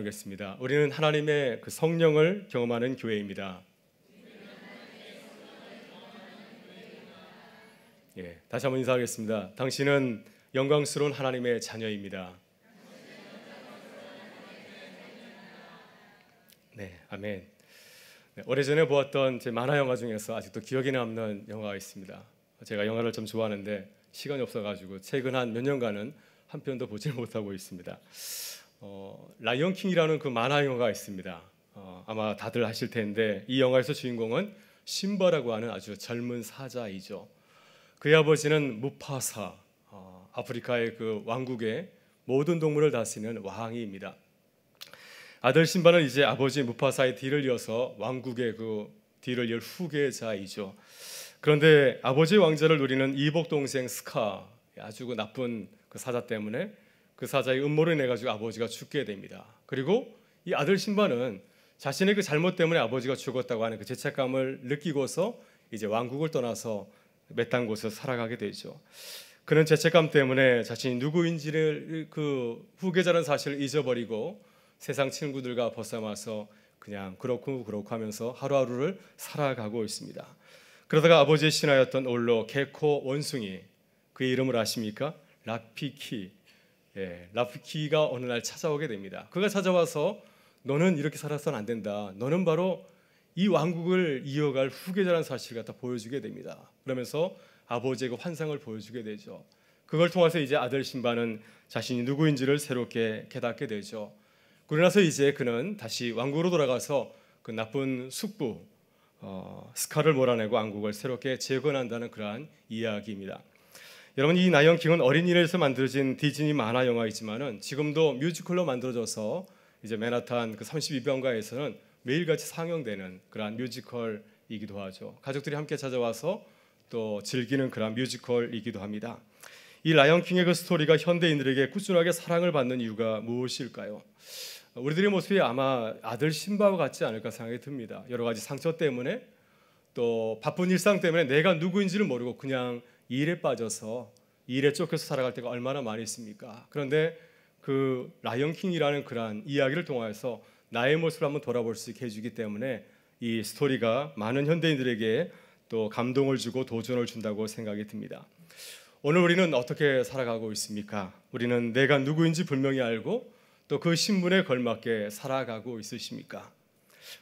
겠습니다. 우리는 하나님의 그 성령을 경험하는 교회입니다. 다시 한번 인사하겠습니다. 당신은 영광스러운 하나님의 자녀입니다. 네, 아멘. 오래전에 보았던 제 만화 영화 중에서 아직도 기억에 남는 영화가 있습니다. 제가 영화를 좀 좋아하는데 시간이 없어가지고 최근 한 몇 년간은 한 편도 보지 못하고 있습니다. 라이언 킹이라는 그 만화 영화가 있습니다. 아마 다들 아실 텐데 이 영화에서 주인공은 심바라고 하는 아주 젊은 사자이죠. 그의 아버지는 무파사, 아프리카의 그 왕국의 모든 동물을 다스리는 왕입니다. 아들 심바는 이제 아버지 무파사의 뒤를 이어서 왕국의 그 뒤를 이을 후계자이죠. 그런데 아버지의 왕자를 누리는 이복 동생 스카, 아주 그 나쁜 그 사자 때문에 그 사자의 음모를 인해 가지고 아버지가 죽게 됩니다. 그리고 이 아들 심바는 자신의 그 잘못 때문에 아버지가 죽었다고 하는 그 죄책감을 느끼고서 이제 왕국을 떠나서 외딴 곳에서 살아가게 되죠. 그런 죄책감 때문에 자신이 누구인지를 그 후계자라는 사실을 잊어버리고 세상 친구들과 벗어나서 그냥 그렇고 하면서 하루하루를 살아가고 있습니다. 그러다가 아버지의 신하였던 올로 개코 원숭이, 그의 이름을 아십니까? 라피키. 라피키가 어느 날 찾아오게 됩니다. 그가 찾아와서 너는 이렇게 살아서는 안 된다. 너는 바로 이 왕국을 이어갈 후계자라는 사실을 갖다 보여주게 됩니다. 그러면서 아버지의 그 환상을 보여주게 되죠. 그걸 통해서 이제 아들 심바는 자신이 누구인지를 새롭게 깨닫게 되죠. 그러나서 이제 그는 다시 왕국으로 돌아가서 그 나쁜 숙부 스카를 몰아내고 왕국을 새롭게 재건한다는 그러한 이야기입니다. 여러분, 이 라이언 킹은 어린이날에서 만들어진 디즈니 만화 영화이지만은 지금도 뮤지컬로 만들어져서 이제 맨하탄 그 32병가에서는 매일같이 상영되는 그러한 뮤지컬이기도 하죠. 가족들이 함께 찾아와서 또 즐기는 그러한 뮤지컬이기도 합니다. 이 라이언 킹의 그 스토리가 현대인들에게 꾸준하게 사랑을 받는 이유가 무엇일까요? 우리들의 모습이 아마 아들 심바와 같지 않을까 생각이 듭니다. 여러 가지 상처 때문에 또 바쁜 일상 때문에 내가 누구인지를 모르고 그냥 일에 빠져서 일에 쫓겨서 살아갈 때가 얼마나 많이 있습니까? 그런데 그 라이언 킹이라는 그러한 이야기를 통해서 나의 모습을 한번 돌아볼 수 있게 해주기 때문에 이 스토리가 많은 현대인들에게 또 감동을 주고 도전을 준다고 생각이 듭니다. 오늘 우리는 어떻게 살아가고 있습니까? 우리는 내가 누구인지 분명히 알고 또 그 신분에 걸맞게 살아가고 있으십니까?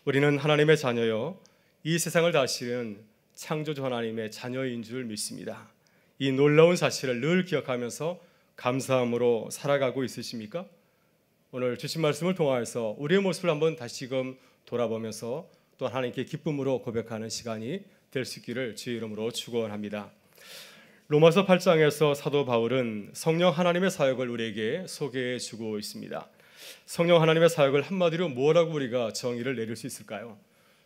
우리는 하나님의 자녀요, 이 세상을 다스리는 창조주 하나님의 자녀인 줄 믿습니다. 이 놀라운 사실을 늘 기억하면서 감사함으로 살아가고 있으십니까? 오늘 주신 말씀을 통하여서 우리의 모습을 한번 다시금 돌아보면서 또 하나님께 기쁨으로 고백하는 시간이 될 수 있기를 주의 이름으로 축원합니다. 로마서 8장에서 사도 바울은 성령 하나님의 사역을 우리에게 소개해 주고 있습니다. 성령 하나님의 사역을 한마디로 뭐라고 우리가 정의를 내릴 수 있을까요?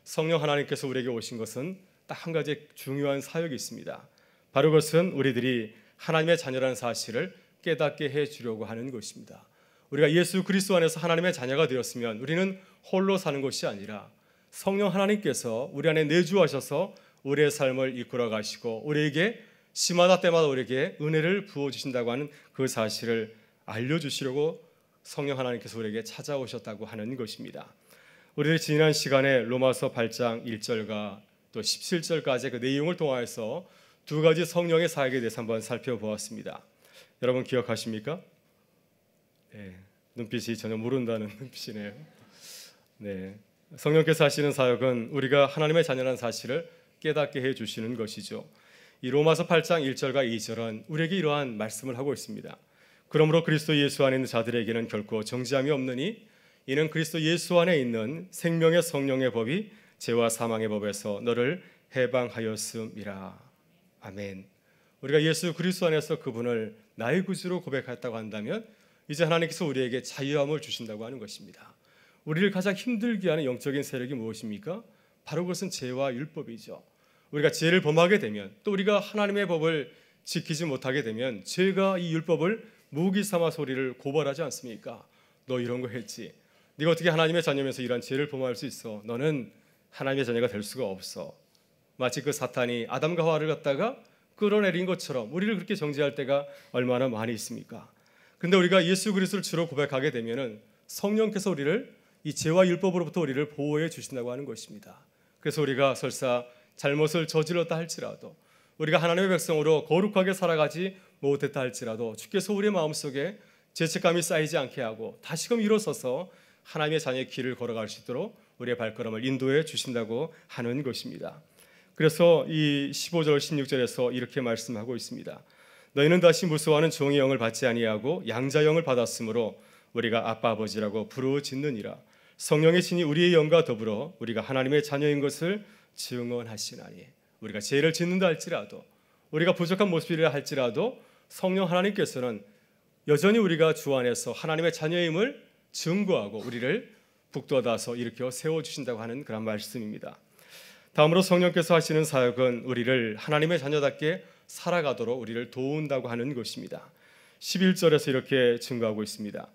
성령 하나님께서 우리에게 오신 것은 딱 한 가지 중요한 사역이 있습니다. 바로 그것은 우리들이 하나님의 자녀라는 사실을 깨닫게 해주려고 하는 것입니다. 우리가 예수 그리스도 안에서 하나님의 자녀가 되었으면 우리는 홀로 사는 것이 아니라 성령 하나님께서 우리 안에 내주하셔서 우리의 삶을 이끌어 가시고 우리에게 시마다 때마다 우리에게 은혜를 부어주신다고 하는 그 사실을 알려주시려고 성령 하나님께서 우리에게 찾아오셨다고 하는 것입니다. 우리들이 지난 시간에 로마서 8장 1절과 또 17절까지 그 내용을 통하여서 두 가지 성령의 사역에 대해서 한번 살펴보았습니다. 여러분 기억하십니까? 눈빛이 전혀 모른다는 눈빛이네요. 성령께서 하시는 사역은 우리가 하나님의 자녀라는 사실을 깨닫게 해주시는 것이죠. 이 로마서 8장 1절과 2절은 우리에게 이러한 말씀을 하고 있습니다. 그러므로 그리스도 예수 안에 있는 자들에게는 결코 정죄함이 없느니 이는 그리스도 예수 안에 있는 생명의 성령의 법이 죄와 사망의 법에서 너를 해방하였음이라. 아멘. 우리가 예수 그리스도 안에서 그분을 나의 구주로 고백했다고 한다면 이제 하나님께서 우리에게 자유함을 주신다고 하는 것입니다. 우리를 가장 힘들게 하는 영적인 세력이 무엇입니까? 바로 그것은 죄와 율법이죠. 우리가 죄를 범하게 되면 또 우리가 하나님의 법을 지키지 못하게 되면 죄가 이 율법을 무기 삼아서 우리를 고발하지 않습니까? 너 이런 거 했지. 네가 어떻게 하나님의 자녀면서 이런 죄를 범할 수 있어? 너는 하나님의 자녀가 될 수가 없어. 마치 그 사탄이 아담과 하와를 갖다가 끌어내린 것처럼 우리를 그렇게 정죄할 때가 얼마나 많이 있습니까? 그런데 우리가 예수 그리스도를 주로 고백하게 되면은 성령께서 우리를 이 죄와 율법으로부터 우리를 보호해 주신다고 하는 것입니다. 그래서 우리가 설사 잘못을 저질렀다 할지라도, 우리가 하나님의 백성으로 거룩하게 살아가지 못했다 할지라도 주께서 우리의 마음속에 죄책감이 쌓이지 않게 하고 다시금 일어서서 하나님의 자녀의 길을 걸어갈 수 있도록 우리의 발걸음을 인도해 주신다고 하는 것입니다. 그래서 이 15절 16절에서 이렇게 말씀하고 있습니다. 너희는 다시 무수하는 종의 영을 받지 아니하고 양자 영을 받았으므로 우리가 아빠 아버지라고 부르짖느니라. 성령의 신이 우리의 영과 더불어 우리가 하나님의 자녀인 것을 증언하시나니. 우리가 죄를 짓는다 할지라도, 우리가 부족한 모습이라 할지라도 성령 하나님께서는 여전히 우리가 주 안에서 하나님의 자녀임을 증거하고 우리를 북돋아서 일으켜 세워주신다고 하는 그런 말씀입니다. 다음으로 성령께서 하시는 사역은 우리를 하나님의 자녀답게 살아가도록 우리를 도운다고 하는 것입니다. 11절에서 이렇게 증거하고 있습니다.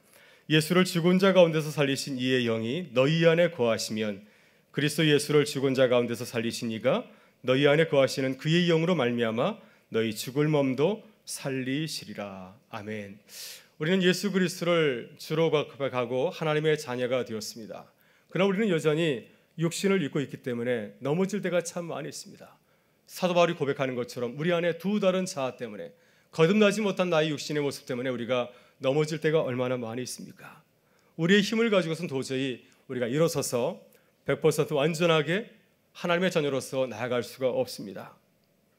예수를 죽은 자 가운데서 살리신 이의 영이 너희 안에 거하시면 그리스도 예수를 죽은 자 가운데서 살리신 이가 너희 안에 거하시는 그의 영으로 말미암아 너희 죽을 몸도 살리시리라. 아멘. 우리는 예수 그리스도를 주로 고백하고 하나님의 자녀가 되었습니다. 그러나 우리는 여전히 육신을 입고 있기 때문에 넘어질 때가 참 많이 있습니다. 사도 바울이 고백하는 것처럼 우리 안에 두 다른 자아 때문에, 거듭나지 못한 나의 육신의 모습 때문에 우리가 넘어질 때가 얼마나 많이 있습니까? 우리의 힘을 가지고서는 도저히 우리가 일어서서 100% 완전하게 하나님의 자녀로서 나아갈 수가 없습니다.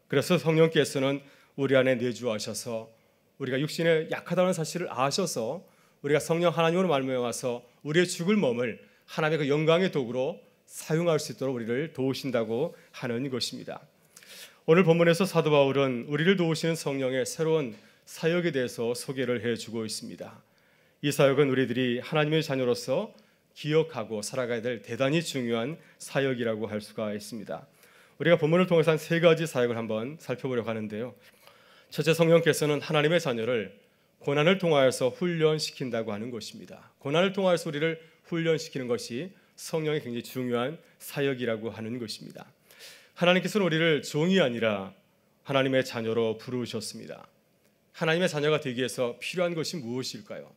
그래서 성령께서는 우리 안에 내주하셔서 우리가 육신에 약하다는 사실을 아셔서 우리가 성령 하나님으로 말미암아서 우리의 죽을 몸을 하나님의 그 영광의 도구로 사용할 수 있도록 우리를 도우신다고 하는 것입니다. 오늘 본문에서 사도 바울은 우리를 도우시는 성령의 새로운 사역에 대해서 소개를 해주고 있습니다. 이 사역은 우리들이 하나님의 자녀로서 기억하고 살아가야 될 대단히 중요한 사역이라고 할 수가 있습니다. 우리가 본문을 통해서 한 세 가지 사역을 한번 살펴보려고 하는데요. 첫째, 성령께서는 하나님의 자녀를 고난을 통하여서 훈련시킨다고 하는 것입니다. 고난을 통하여서 우리를 훈련시키는 것이 성령의 굉장히 중요한 사역이라고 하는 것입니다. 하나님께서는 우리를 종이 아니라 하나님의 자녀로 부르셨습니다. 하나님의 자녀가 되기 위해서 필요한 것이 무엇일까요?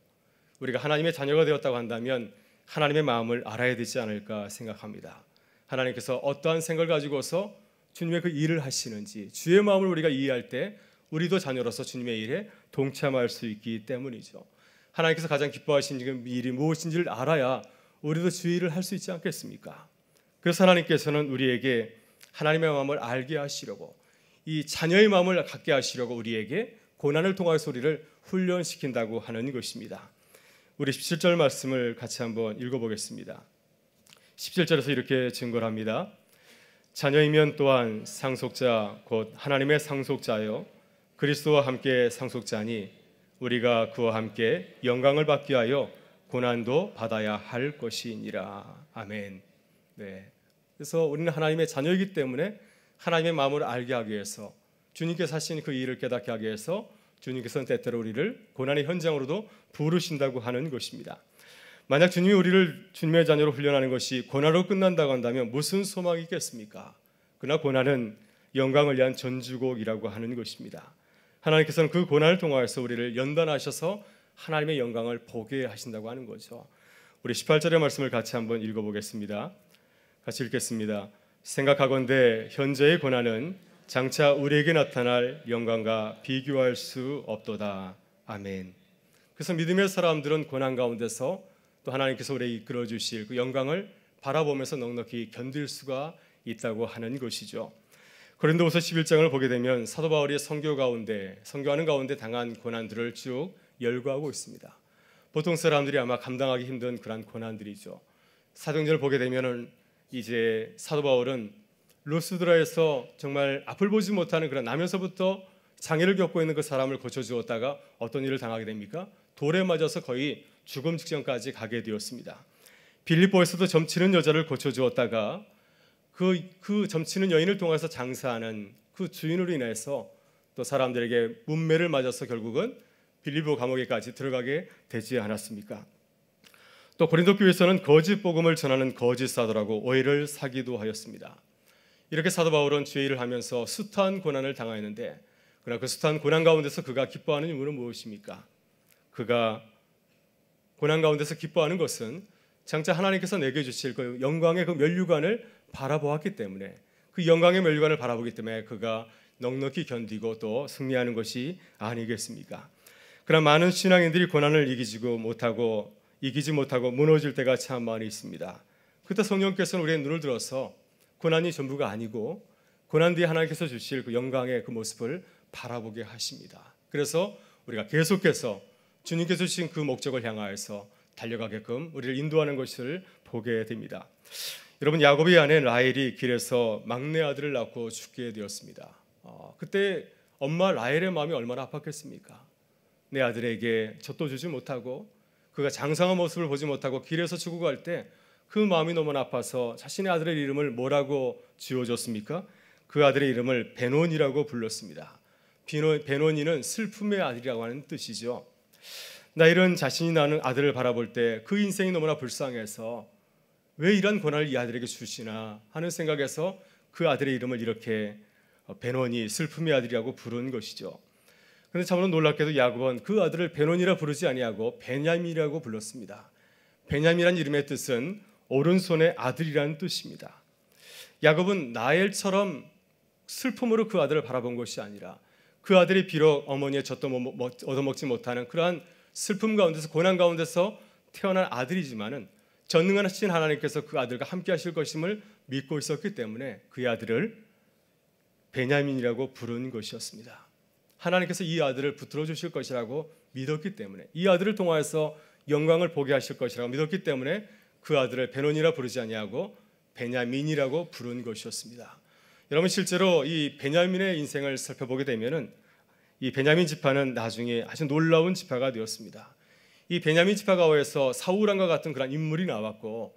우리가 하나님의 자녀가 되었다고 한다면 하나님의 마음을 알아야 되지 않을까 생각합니다. 하나님께서 어떠한 생각을 가지고서 주님의 그 일을 하시는지, 주의 마음을 우리가 이해할 때 우리도 자녀로서 주님의 일에 동참할 수 있기 때문이죠. 하나님께서 가장 기뻐하시는 지금 일이 무엇인지를 알아야 우리도 주의 일을 할 수 있지 않겠습니까? 그래서 하나님께서는 우리에게 하나님의 마음을 알게 하시려고, 이 자녀의 마음을 갖게 하시려고 우리에게 고난을 통하여서 우리를 훈련시킨다고 하는 것입니다. 우리 17절 말씀을 같이 한번 읽어보겠습니다. 17절에서 이렇게 증거를 합니다. 자녀이면 또한 상속자 곧 하나님의 상속자여 그리스도와 함께 상속자니 우리가 그와 함께 영광을 받기 위하여 고난도 받아야 할 것이니라. 아멘. 네. 그래서 우리는 하나님의 자녀이기 때문에 하나님의 마음을 알게 하기 위해서, 주님께서 하신 그 일을 깨닫게 하기 위해서 주님께서는 때때로 우리를 고난의 현장으로도 부르신다고 하는 것입니다. 만약 주님이 우리를 주님의 자녀로 훈련하는 것이 고난으로 끝난다고 한다면 무슨 소망이 있겠습니까? 그러나 고난은 영광을 위한 전주곡이라고 하는 것입니다. 하나님께서는 그 고난을 통하여서 우리를 연단하셔서 하나님의 영광을 보게 하신다고 하는 거죠. 우리 18절의 말씀을 같이 한번 읽어보겠습니다. 같이 읽겠습니다. 생각하건대 현재의 고난은 장차 우리에게 나타날 영광과 비교할 수 없도다. 아멘. 그래서 믿음의 사람들은 고난 가운데서 또 하나님께서 우리에게 이끌어 주실 그 영광을 바라보면서 넉넉히 견딜 수가 있다고 하는 것이죠. 고린도후서 11장을 보게 되면 사도 바울이 선교하는 가운데 당한 고난들을 쭉 열거하고 있습니다. 보통 사람들이 아마 감당하기 힘든 그런 고난들이죠. 사도행전을 보게 되면은 이제 사도 바울은 루스드라에서 정말 앞을 보지 못하는 그런 나면서부터 장애를 겪고 있는 그 사람을 고쳐주었다가 어떤 일을 당하게 됩니까? 돌에 맞아서 거의 죽음 직전까지 가게 되었습니다. 빌립보에서도 점치는 여자를 고쳐주었다가 그 점치는 여인을 통해서 장사하는 그 주인으로 인해서 또 사람들에게 문매를 맞아서 결국은 빌립보 감옥에까지 들어가게 되지 않았습니까? 또 고린도 교회에서는 거짓 복음을 전하는 거짓 사도라고 오해를 사기도 하였습니다. 이렇게 사도 바울은 주의 일을 하면서 숱한 고난을 당하였는데, 그러나 그 숱한 고난 가운데서 그가 기뻐하는 이유는 무엇입니까? 그가 고난 가운데서 기뻐하는 것은 장차 하나님께서 내게 주실 그 영광의 그 면류관을 바라보았기 때문에, 그 영광의 면류관을 바라보기 때문에 그가 넉넉히 견디고 또 승리하는 것이 아니겠습니까? 그러나 많은 신앙인들이 고난을 이기지 못하고 무너질 때가 참 많이 있습니다. 그때 성령께서는 우리의 눈을 들어서 고난이 전부가 아니고 고난 뒤에 하나님께서 주실 그 영광의 그 모습을 바라보게 하십니다. 그래서 우리가 계속해서 주님께서 주신 그 목적을 향하여서 달려가게끔 우리를 인도하는 것을 보게 됩니다. 여러분, 야곱의 아내 라헬이 길에서 막내 아들을 낳고 죽게 되었습니다. 그때 엄마 라헬의 마음이 얼마나 아팠겠습니까? 내 아들에게 젖도 주지 못하고 그가 장성한 모습을 보지 못하고 길에서 죽어갈 때 그 마음이 너무나 아파서 자신의 아들의 이름을 뭐라고 지어줬습니까? 그 아들의 이름을 베논이라고 불렀습니다. 베논이는 슬픔의 아들이라고 하는 뜻이죠. 나 이런 자신이 낳은 아들을 바라볼 때 그 인생이 너무나 불쌍해서 왜 이런 고난을 이 아들에게 주시나 하는 생각에서 그 아들의 이름을 이렇게 베논이 슬픔의 아들이라고 부른 것이죠. 그런데 참으로 놀랍게도 야곱은 그 아들을 베논이라 부르지 아니하고 베냐민이라고 불렀습니다. 베냐민이라는 이름의 뜻은 오른손의 아들이라는 뜻입니다. 야곱은 라헬처럼 슬픔으로 그 아들을 바라본 것이 아니라 그 아들이 비록 어머니의 젖도 얻어먹지 못하는 그러한 슬픔 가운데서 고난 가운데서 태어난 아들이지만은 전능하신 하나님께서 그 아들과 함께 하실 것임을 믿고 있었기 때문에 그의 아들을 베냐민이라고 부른 것이었습니다. 하나님께서 이 아들을 붙들어 주실 것이라고 믿었기 때문에, 이 아들을 통하여서 영광을 보게 하실 것이라고 믿었기 때문에 그 아들을 베논이라 부르지 아니하고 베냐민이라고 부른 것이었습니다. 여러분, 실제로 이 베냐민의 인생을 살펴보게 되면은 이 베냐민 지파는 나중에 아주 놀라운 지파가 되었습니다. 이 베냐민 지파 가운데서 사울왕과 같은 그런 인물이 나왔고,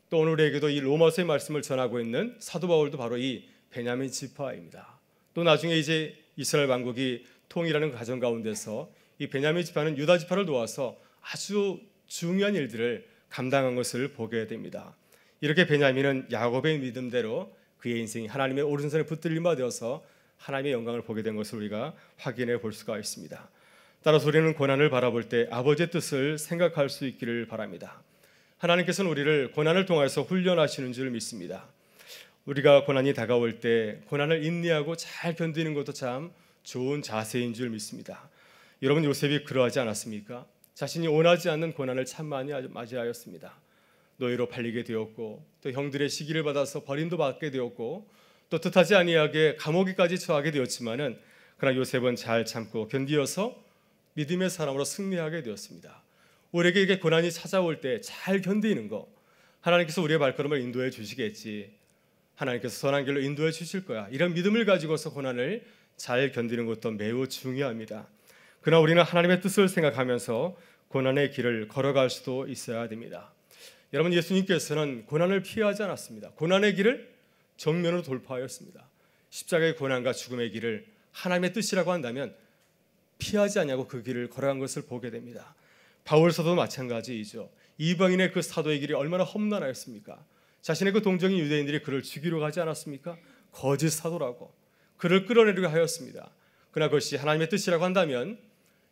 또 오늘 우리에게도 이 로마서의 말씀을 전하고 있는 사도 바울도 바로 이 베냐민 지파입니다. 또 나중에 이제 이스라엘 왕국이 통일하는 과정 가운데서 이 베냐민 지파는 유다 지파를 도와서 아주 중요한 일들을 감당한 것을 보게 됩니다. 이렇게 베냐민은 야곱의 믿음대로 그의 인생이 하나님의 오른손에 붙들림 받아서 하나님의 영광을 보게 된 것을 우리가 확인해 볼 수가 있습니다. 따라서 우리는 고난을 바라볼 때 아버지의 뜻을 생각할 수 있기를 바랍니다. 하나님께서는 우리를 고난을 통해서 훈련하시는 줄 믿습니다. 우리가 고난이 다가올 때 고난을 인내하고 잘 견디는 것도 참 좋은 자세인 줄 믿습니다. 여러분, 요셉이 그러하지 않았습니까? 자신이 원하지 않는 고난을 참 많이 맞이하였습니다. 노예로 팔리게 되었고, 또 형들의 시기를 받아서 버림도 받게 되었고, 또 뜻하지 아니하게 감옥에까지 처하게 되었지만은 그러나 요셉은 잘 참고 견디어서 믿음의 사람으로 승리하게 되었습니다. 우리에게 이게 고난이 찾아올 때 잘 견디는 것, 하나님께서 우리의 발걸음을 인도해 주시겠지, 하나님께서 선한 길로 인도해 주실 거야, 이런 믿음을 가지고서 고난을 잘 견디는 것도 매우 중요합니다. 그러나 우리는 하나님의 뜻을 생각하면서 고난의 길을 걸어갈 수도 있어야 됩니다. 여러분, 예수님께서는 고난을 피하지 않았습니다. 고난의 길을 정면으로 돌파하였습니다. 십자가의 고난과 죽음의 길을 하나님의 뜻이라고 한다면 피하지 않냐고 그 길을 걸어간 것을 보게 됩니다. 바울 사도도 마찬가지이죠. 이방인의 그 사도의 길이 얼마나 험난하였습니까? 자신의 그 동정인 유대인들이 그를 죽이려 하지 않았습니까? 거짓 사도라고 그를 끌어내리려 하였습니다. 그러나 그것이 하나님의 뜻이라고 한다면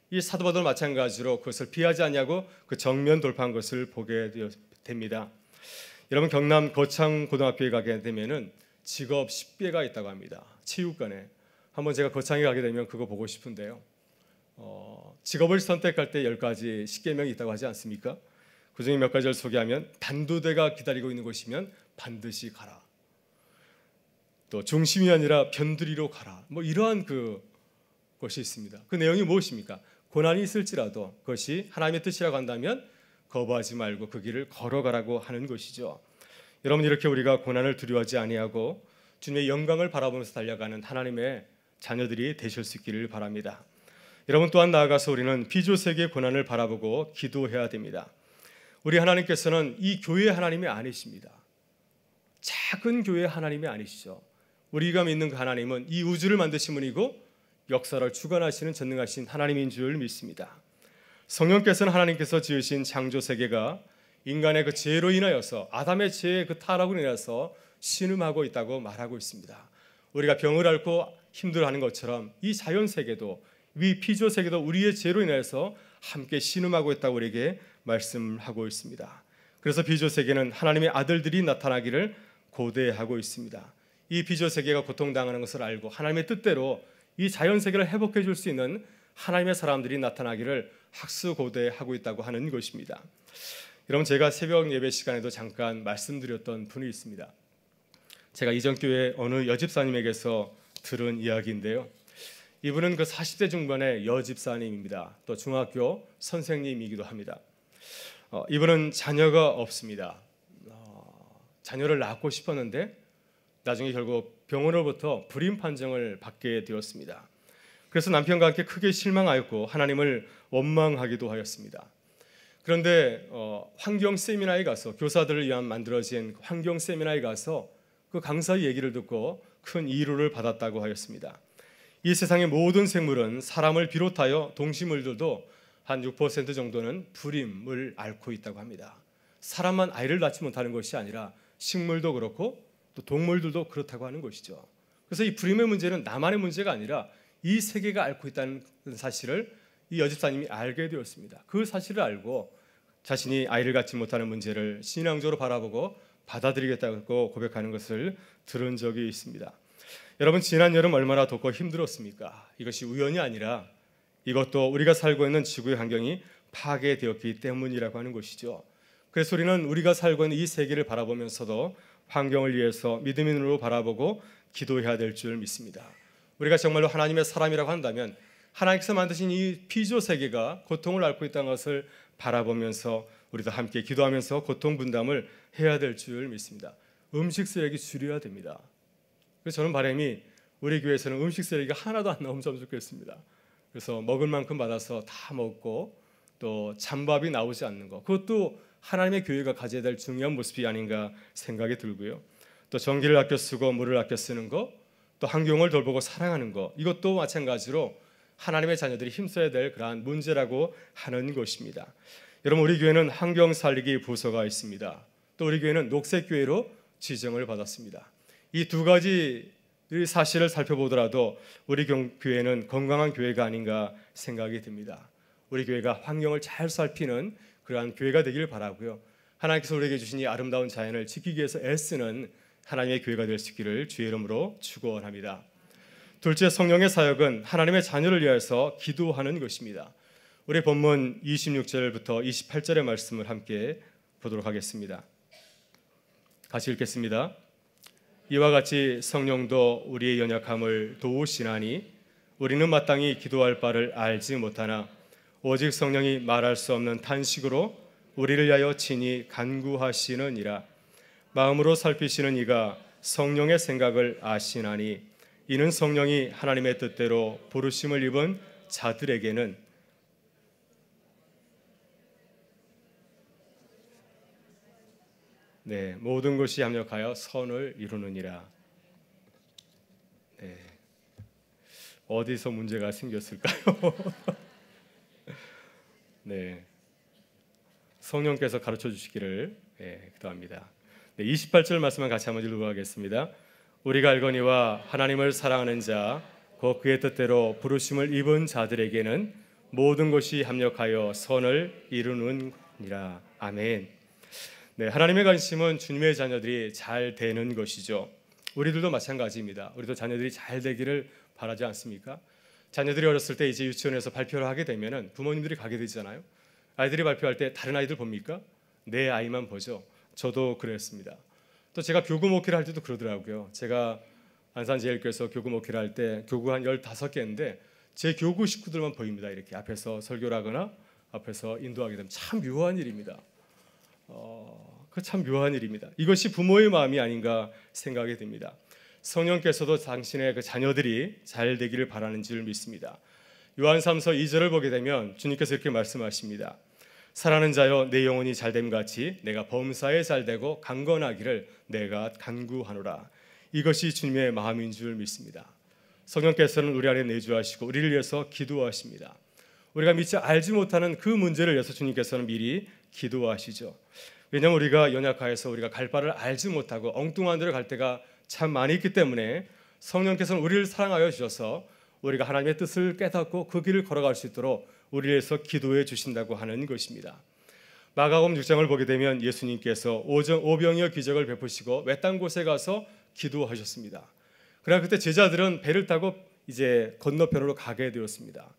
이 사도 바울도 마찬가지로 그것을 피하지 않냐고 그 정면 돌파한 것을 보게 됩니다. 여러분, 경남 거창 고등학교에 가게 되면은 직업 10개가 있다고 합니다. 체육관에. 한번 제가 거창에 가게 되면 그거 보고 싶은데요. 직업을 선택할 때 10가지 10계명이 있다고 하지 않습니까? 그중에 몇 가지를 소개하면, 단두대가 기다리고 있는 곳이면 반드시 가라. 또 중심이 아니라 변두리로 가라. 뭐 이러한 것이 있습니다. 그 내용이 무엇입니까? 고난이 있을지라도 그것이 하나님의 뜻이라고 한다면 거부하지 말고 그 길을 걸어가라고 하는 것이죠. 여러분, 이렇게 우리가 고난을 두려워하지 아니하고 주님의 영광을 바라보면서 달려가는 하나님의 자녀들이 되실 수 있기를 바랍니다. 여러분, 또한 나아가서 우리는 비조세계의 고난을 바라보고 기도해야 됩니다. 우리 하나님께서는 이 교회의 하나님이 아니십니다. 작은 교회의 하나님이 아니시죠. 우리가 믿는 그 하나님은 이 우주를 만드신 분이고 역사를 주관하시는 전능하신 하나님인 줄 믿습니다. 성령께서는 하나님께서 지으신 창조 세계가 인간의 그 죄로 인하여서, 아담의 죄의 그 타락으로 인해서 신음하고 있다고 말하고 있습니다. 우리가 병을 앓고 힘들어하는 것처럼 이 자연 세계도, 이 피조 세계도 우리의 죄로 인해서 함께 신음하고 있다고 우리에게 말씀하고 있습니다. 그래서 비조세계는 하나님의 아들들이 나타나기를 고대하고 있습니다. 이 비조세계가 고통당하는 것을 알고 하나님의 뜻대로 이 자연세계를 회복해 줄 수 있는 하나님의 사람들이 나타나기를 학수고대하고 있다고 하는 것입니다. 여러분, 제가 새벽 예배 시간에도 잠깐 말씀드렸던 분이 있습니다. 제가 이전 교회 어느 여집사님에게서 들은 이야기인데요. 이분은 그 40대 중반의 여집사님입니다. 또 중학교 선생님이기도 합니다. 이분은 자녀가 없습니다. 자녀를 낳고 싶었는데 나중에 결국 병원으로부터 불임 판정을 받게 되었습니다. 그래서 남편과 함께 크게 실망하였고 하나님을 원망하기도 하였습니다. 그런데 환경 세미나에 가서, 교사들을 위한 만들어진 환경 세미나에 가서 그 강사의 얘기를 듣고 큰 이루를 받았다고 하였습니다. 이 세상의 모든 생물은 사람을 비롯하여 동식물들도 한 6% 정도는 불임을 앓고 있다고 합니다. 사람만 아이를 낳지 못하는 것이 아니라 식물도 그렇고 또 동물들도 그렇다고 하는 것이죠. 그래서 이 불임의 문제는 나만의 문제가 아니라 이 세계가 앓고 있다는 사실을 이 여집사님이 알게 되었습니다. 그 사실을 알고 자신이 아이를 갖지 못하는 문제를 신앙적으로 바라보고 받아들이겠다고 고백하는 것을 들은 적이 있습니다. 여러분, 지난 여름 얼마나 덥고 힘들었습니까? 이것이 우연이 아니라 이것도 우리가 살고 있는 지구의 환경이 파괴되었기 때문이라고 하는 것이죠. 그래서 우리는 우리가 살고 있는 이 세계를 바라보면서도 환경을 위해서 믿음의 눈으로 바라보고 기도해야 될 줄 믿습니다. 우리가 정말로 하나님의 사람이라고 한다면 하나님께서 만드신 이 피조 세계가 고통을 앓고 있다는 것을 바라보면서 우리도 함께 기도하면서 고통 분담을 해야 될 줄 믿습니다. 음식 쓰레기 줄여야 됩니다. 그래서 저는 바람이 우리 교회에서는 음식 쓰레기가 하나도 안 나오면 좋겠습니다. 그래서 먹을 만큼 받아서 다 먹고 또 잔밥이 나오지 않는 것, 그것도 하나님의 교회가 가져야 될 중요한 모습이 아닌가 생각이 들고요. 또 전기를 아껴 쓰고 물을 아껴 쓰는 것, 또 환경을 돌보고 사랑하는 것, 이것도 마찬가지로 하나님의 자녀들이 힘써야 될 그러한 문제라고 하는 것입니다. 여러분, 우리 교회는 환경 살리기 부서가 있습니다. 또 우리 교회는 녹색교회로 지정을 받았습니다. 이 두 가지 사실을 살펴보더라도 우리 교회는 건강한 교회가 아닌가 생각이 듭니다. 우리 교회가 환경을 잘 살피는 그러한 교회가 되기를 바라고요. 하나님께서 우리에게 주신 이 아름다운 자연을 지키기 위해서 애쓰는 하나님의 교회가 될 수 있기를 주의 이름으로 축원합니다. 둘째, 성령의 사역은 하나님의 자녀를 위해서 기도하는 것입니다. 우리 본문 26절부터 28절의 말씀을 함께 보도록 하겠습니다. 같이 읽겠습니다. 이와 같이 성령도 우리의 연약함을 도우시나니 우리는 마땅히 기도할 바를 알지 못하나 오직 성령이 말할 수 없는 탄식으로 우리를 위하여 친히 간구하시느니라. 마음으로 살피시는 이가 성령의 생각을 아시나니 이는 성령이 하나님의 뜻대로 부르심을 입은 자들에게는 모든 것이 합력하여 선을 이루느니라. 어디서 문제가 생겼을까요? 성령께서 가르쳐 주시기를 기도합니다. 28절 말씀만 같이 한번 읽어보겠습니다. 우리가 알거니와 하나님을 사랑하는 자, 곧 그의 뜻대로 부르심을 입은 자들에게는 모든 것이 합력하여 선을 이루느니라. 아멘. 하나님의 관심은 주님의 자녀들이 잘 되는 것이죠. 우리들도 마찬가지입니다. 우리도 자녀들이 잘 되기를 바라지 않습니까? 자녀들이 어렸을 때 이제 유치원에서 발표를 하게 되면은 부모님들이 가게 되잖아요. 아이들이 발표할 때 다른 아이들 봅니까? 내 아이만 보죠. 저도 그랬습니다. 또 제가 교구 목회를 할 때도 그러더라고요. 제가 안산제일교회에서 교구 목회를 할 때 교구 한 15개인데 제 교구 식구들만 보입니다. 이렇게 앞에서 설교를 하거나 앞에서 인도하게 되면 참 묘한 일입니다. 그 참 묘한 일입니다. 이것이 부모의 마음이 아닌가 생각이 듭니다. 성령께서도 당신의 그 자녀들이 잘 되기를 바라는 줄 믿습니다. 요한 3서 2절을 보게 되면 주님께서 이렇게 말씀하십니다. 사랑하는 자여, 내 영혼이 잘됨 같이 내가 범사에 잘되고 강건하기를 내가 간구하노라. 이것이 주님의 마음인 줄 믿습니다. 성령께서는 우리 안에 내주하시고 우리를 위해서 기도하십니다. 우리가 미처 알지 못하는 그 문제를 위해서 주님께서는 미리 기도하시죠. 왜냐하면 우리가 연약하여서 우리가 갈 바를 알지 못하고 엉뚱한 데를 갈 때가 참 많이 있기 때문에 성령께서는 우리를 사랑하여 주셔서 우리가 하나님의 뜻을 깨닫고 그 길을 걸어갈 수 있도록 우리를 위해서 기도해 주신다고 하는 것입니다. 마가복음 6장을 보게 되면 예수님께서 오병이어 기적을 베푸시고 외딴 곳에 가서 기도하셨습니다. 그러나 그때 제자들은 배를 타고 이제 건너편으로 가게 되었습니다.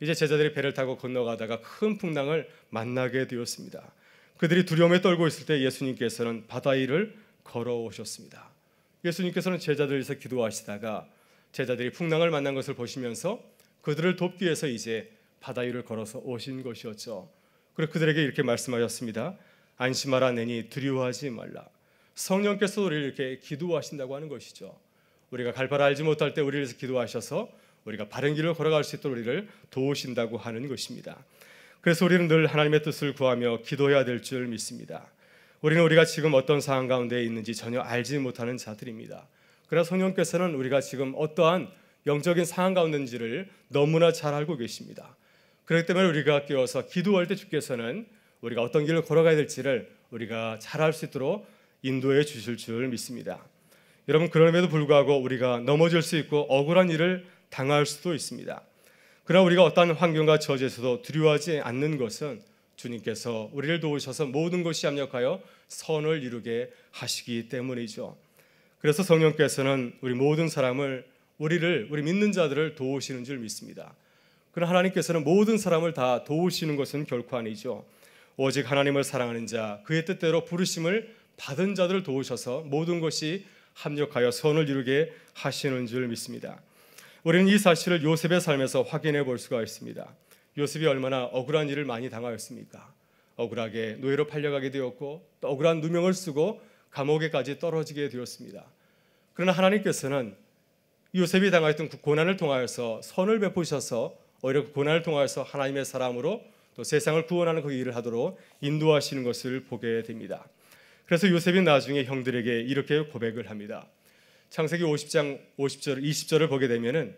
이제 제자들이 배를 타고 건너가다가 큰 풍랑을 만나게 되었습니다. 그들이 두려움에 떨고 있을 때 예수님께서는 바다 위를 걸어오셨습니다. 예수님께서는 제자들에서 기도하시다가 제자들이 풍랑을 만난 것을 보시면서 그들을 돕기 위해서 이제 바다 위를 걸어서 오신 것이었죠. 그리고 그들에게 이렇게 말씀하셨습니다. 안심하라, 내니 두려워하지 말라. 성령께서 우리를 이렇게 기도하신다고 하는 것이죠. 우리가 갈 바를 알지 못할 때 우리를 위해서 기도하셔서 우리가 바른 길을 걸어갈 수 있도록 우리를 도우신다고 하는 것입니다. 그래서 우리는 늘 하나님의 뜻을 구하며 기도해야 될 줄 믿습니다. 우리는 우리가 지금 어떤 상황 가운데 있는지 전혀 알지 못하는 자들입니다. 그래서 성령께서는 우리가 지금 어떠한 영적인 상황 가운데인지를 너무나 잘 알고 계십니다. 그렇기 때문에 우리가 깨어서 기도할 때 주께서는 우리가 어떤 길을 걸어가야 될지를 우리가 잘 알 수 있도록 인도해 주실 줄 믿습니다. 여러분, 그럼에도 불구하고 우리가 넘어질 수 있고 억울한 일을 당할 수도 있습니다. 그러나 우리가 어떠한 환경과 저주에서도 두려워하지 않는 것은 주님께서 우리를 도우셔서 모든 것이 합력하여 선을 이루게 하시기 때문이죠. 그래서 성령께서는 우리 모든 사람을 우리 믿는 자들을 도우시는 줄 믿습니다. 그러나 하나님께서는 모든 사람을 다 도우시는 것은 결코 아니죠. 오직 하나님을 사랑하는 자, 그의 뜻대로 부르심을 받은 자들을 도우셔서 모든 것이 합력하여 선을 이루게 하시는 줄 믿습니다. 우리는 이 사실을 요셉의 삶에서 확인해 볼 수가 있습니다. 요셉이 얼마나 억울한 일을 많이 당하였습니까? 억울하게 노예로 팔려가게 되었고 또 억울한 누명을 쓰고 감옥에까지 떨어지게 되었습니다. 그러나 하나님께서는 요셉이 당하였던 그 고난을 통하여서 선을 베푸셔서 오히려 그 고난을 통하여서 하나님의 사람으로 또 세상을 구원하는 그 일을 하도록 인도하시는 것을 보게 됩니다. 그래서 요셉이 나중에 형들에게 이렇게 고백을 합니다. 창세기 50장 50절 20절을 보게 되면은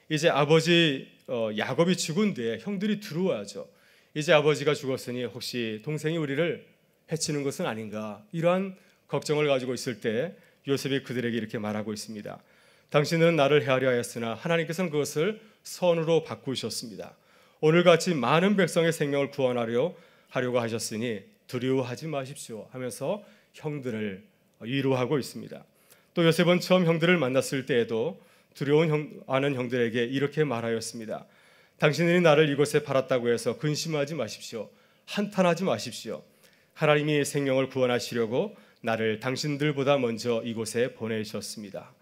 이제 아버지 야곱이 죽은 뒤에 형들이 들어와야죠. 이제 아버지가 죽었으니 혹시 동생이 우리를 해치는 것은 아닌가, 이러한 걱정을 가지고 있을 때 요셉이 그들에게 이렇게 말하고 있습니다. 당신들은 나를 해하려 하였으나 하나님께서는 그것을 선으로 바꾸셨습니다. 오늘같이 많은 백성의 생명을 구원하려고 하셨으니 두려워하지 마십시오 하면서 형들을 위로하고 있습니다. 또 요셉은 처음 형들을 만났을 때에도 두려워하는 형들에게 이렇게 말하였습니다. 당신들이 나를 이곳에 팔았다고 해서 근심하지 마십시오. 한탄하지 마십시오. 하나님이 생명을 구원하시려고 나를 당신들보다 먼저 이곳에 보내셨습니다.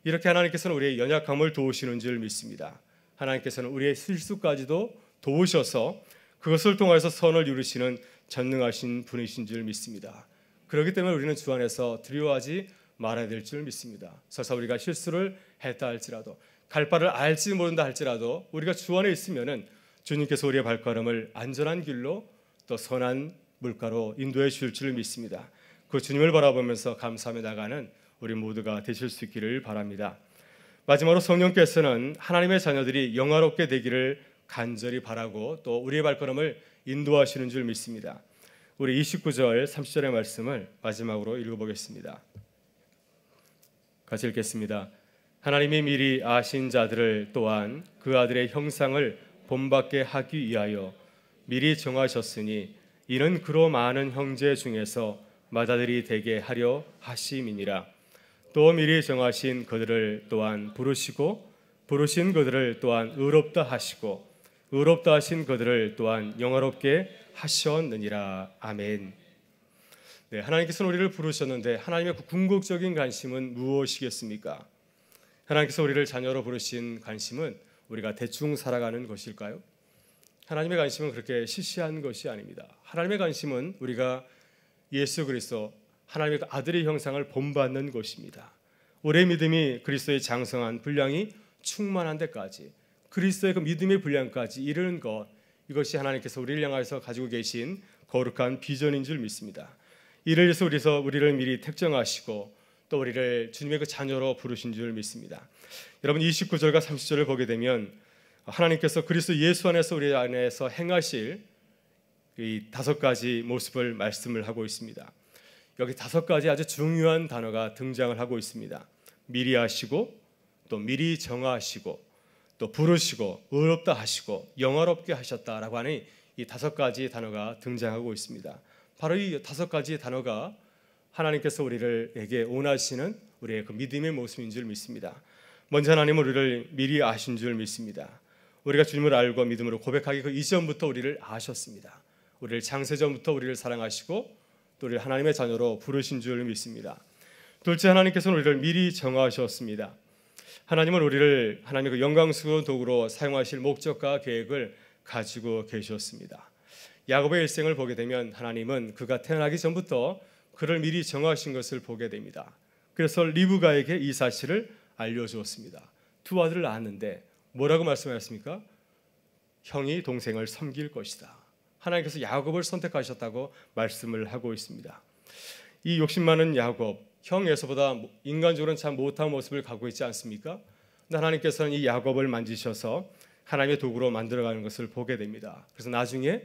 이렇게 하나님께서는 우리의 연약함을 도우시는 줄 믿습니다. 하나님께서는 우리의 실수까지도 도우셔서 그것을 통해서 선을 이루시는 전능하신 분이신 줄 믿습니다. 그렇기 때문에 우리는 주 안에서 두려워하지 말아야 될 줄 믿습니다. 설사 우리가 실수를 했다 할지라도, 갈 바를 알지 모른다 할지라도 우리가 주 안에 있으면은 주님께서 우리의 발걸음을 안전한 길로 또 선한 물가로 인도해 주실 줄 믿습니다. 그 주님을 바라보면서 감사하며 나가는 우리 모두가 되실 수 있기를 바랍니다. 마지막으로 성령께서는 하나님의 자녀들이 영화롭게 되기를 간절히 바라고 또 우리의 발걸음을 인도하시는 줄 믿습니다. 우리 29절 30절의 말씀을 마지막으로 읽어보겠습니다. 같이 읽겠습니다. 하나님이 미리 아신 자들을 또한 그 아들의 형상을 본받게 하기 위하여 미리 정하셨으니 이는 그로 많은 형제 중에서 맏아들이 되게 하려 하심이니라. 또 미리 정하신 그들을 또한 부르시고 부르신 그들을 또한 의롭다 하시고 의롭다 하신 그들을 또한 영화롭게 하셨느니라. 아멘. 네, 하나님께서는 우리를 부르셨는데 하나님의 궁극적인 관심은 무엇이겠습니까? 하나님께서 우리를 자녀로 부르신 관심은 우리가 대충 살아가는 것일까요? 하나님의 관심은 그렇게 시시한 것이 아닙니다. 하나님의 관심은 우리가 예수 그리스도 하나님의 아들의 형상을 본받는 것입니다. 우리의 믿음이 그리스도의 장성한 분량이 충만한 데까지, 그리스도의 그 믿음의 분량까지 이르는 것, 이것이 하나님께서 우리를 향해서 가지고 계신 거룩한 비전인 줄 믿습니다. 이를 위해서 우리를 미리 택정하시고 또 우리를 주님의 그 자녀로 부르신 줄 믿습니다. 여러분 29절과 30절을 보게 되면 하나님께서 그리스도 예수 안에서 우리 안에서 행하실 이 5가지 모습을 말씀을 하고 있습니다. 여기 5가지 아주 중요한 단어가 등장을 하고 있습니다. 미리 하시고 또 미리 정하시고 또 부르시고 의롭다 하시고 영화롭게 하셨다라고 하는 이 5가지 단어가 등장하고 있습니다. 바로 이 5가지 단어가 하나님께서 우리에게 원하시는 우리의 그 믿음의 모습인 줄 믿습니다. 먼저 하나님은 우리를 미리 아신 줄 믿습니다. 우리가 주님을 알고 믿음으로 고백하기 그 이전부터 우리를 아셨습니다. 우리를 창세전부터 우리를 사랑하시고 또 우리를 하나님의 자녀로 부르신 줄 믿습니다. 둘째, 하나님께서는 우리를 미리 정하셨습니다. 하나님은 우리를 하나님의 그 영광스러운 도구로 사용하실 목적과 계획을 가지고 계셨습니다. 야곱의 일생을 보게 되면 하나님은 그가 태어나기 전부터 그를 미리 정하신 것을 보게 됩니다. 그래서 리브가에게 이 사실을 알려주었습니다. 두 아들을 낳았는데 뭐라고 말씀하셨습니까? 형이 동생을 섬길 것이다. 하나님께서 야곱을 선택하셨다고 말씀을 하고 있습니다. 이 욕심 많은 야곱, 형 에서보다 인간적으로는 참 못한 모습을 갖고 있지 않습니까? 근데 하나님께서는 이 야곱을 만지셔서 하나님의 도구로 만들어가는 것을 보게 됩니다. 그래서 나중에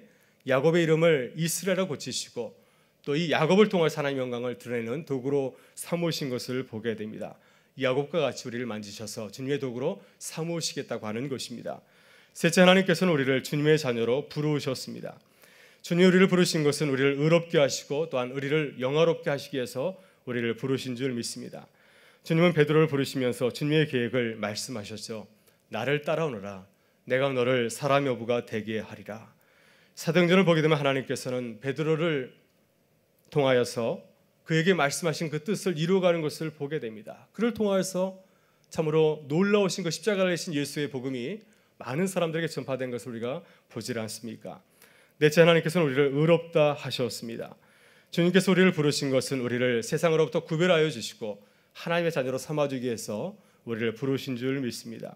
야곱의 이름을 이스라엘로 고치시고 또 이 야곱을 통해서 하나님의 영광을 드러내는 도구로 삼으신 것을 보게 됩니다. 야곱과 같이 우리를 만지셔서 주님의 도구로 삼으시겠다고 하는 것입니다. 셋째, 하나님께서는 우리를 주님의 자녀로 부르셨습니다. 주님이 우리를 부르신 것은 우리를 의롭게 하시고 또한 우리를 영화롭게 하시기 위해서 우리를 부르신 줄 믿습니다. 주님은 베드로를 부르시면서 주님의 계획을 말씀하셨죠. 나를 따라오너라. 내가 너를 사람의 어부가 되게 하리라. 사도행전을 보게 되면 하나님께서는 베드로를 통하여서 그에게 말씀하신 그 뜻을 이루어가는 것을 보게 됩니다. 그를 통하여서 참으로 놀라우신 그 십자가를 내신 예수의 복음이 많은 사람들에게 전파된 것을 우리가 보지 않습니까? 넷째, 하나님께서는 우리를 의롭다 하셨습니다. 주님께서 우리를 부르신 것은 우리를 세상으로부터 구별하여 주시고 하나님의 자녀로 삼아주기 위해서 우리를 부르신 줄 믿습니다.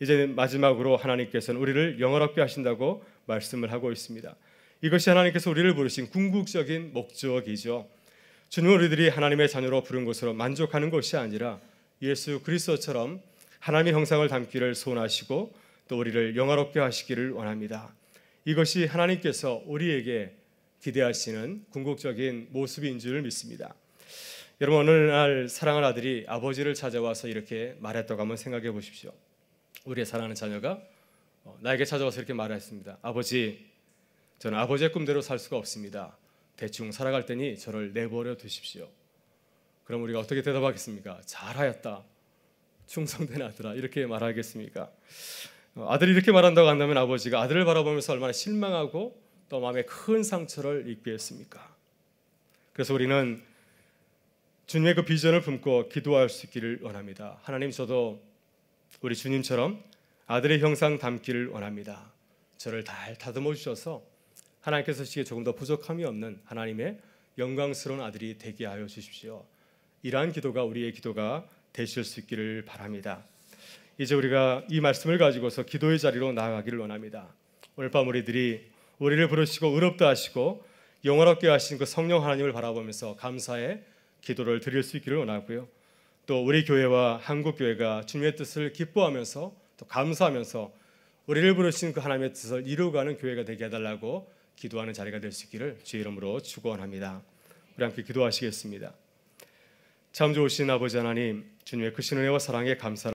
이제 마지막으로 하나님께서는 우리를 영화롭게 하신다고 말씀을 하고 있습니다. 이것이 하나님께서 우리를 부르신 궁극적인 목적이죠. 주님은 우리들이 하나님의 자녀로 부른 것으로 만족하는 것이 아니라 예수 그리스도처럼 하나님의 형상을 담기를 소원하시고 또 우리를 영화롭게 하시기를 원합니다. 이것이 하나님께서 우리에게 기대하시는 궁극적인 모습인 줄 믿습니다. 여러분, 어느 날 사랑하는 아들이 아버지를 찾아와서 이렇게 말했다고 한번 생각해 보십시오. 우리의 사랑하는 자녀가 나에게 찾아와서 이렇게 말했습니다. 아버지, 저는 아버지의 꿈대로 살 수가 없습니다. 대충 살아갈 테니 저를 내버려 두십시오. 그럼 우리가 어떻게 대답하겠습니까? 잘하였다. 충성된 아들아. 이렇게 말하겠습니까? 아들이 이렇게 말한다고 한다면 아버지가 아들을 바라보면서 얼마나 실망하고 또 마음에 큰 상처를 입겠습니까? 그래서 우리는 주님의 그 비전을 품고 기도할 수 있기를 원합니다. 하나님, 저도 우리 주님처럼 아들의 형상 담기를 원합니다. 저를 잘 다듬어 주셔서 하나님께서 시기에 조금 더 부족함이 없는 하나님의 영광스러운 아들이 되게 하여 주십시오. 이러한 기도가 우리의 기도가 되실 수 있기를 바랍니다. 이제 우리가 이 말씀을 가지고서 기도의 자리로 나아가기를 원합니다. 오늘 밤 우리들이 우리를 부르시고 의롭다 하시고 영원롭게 하신 그 성령 하나님을 바라보면서 감사의 기도를 드릴 수 있기를 원하고요. 또 우리 교회와 한국 교회가 주님의 뜻을 기뻐하면서 또 감사하면서 우리를 부르신 그 하나님의 뜻을 이루어가는 교회가 되게 해달라고 기도하는 자리가 될 수 있기를 주의 이름으로 축원합니다. 우리 함께 기도하시겠습니다. 참 좋으신 아버지 하나님, 주님의 크신 은혜와 사랑에 감사합니다.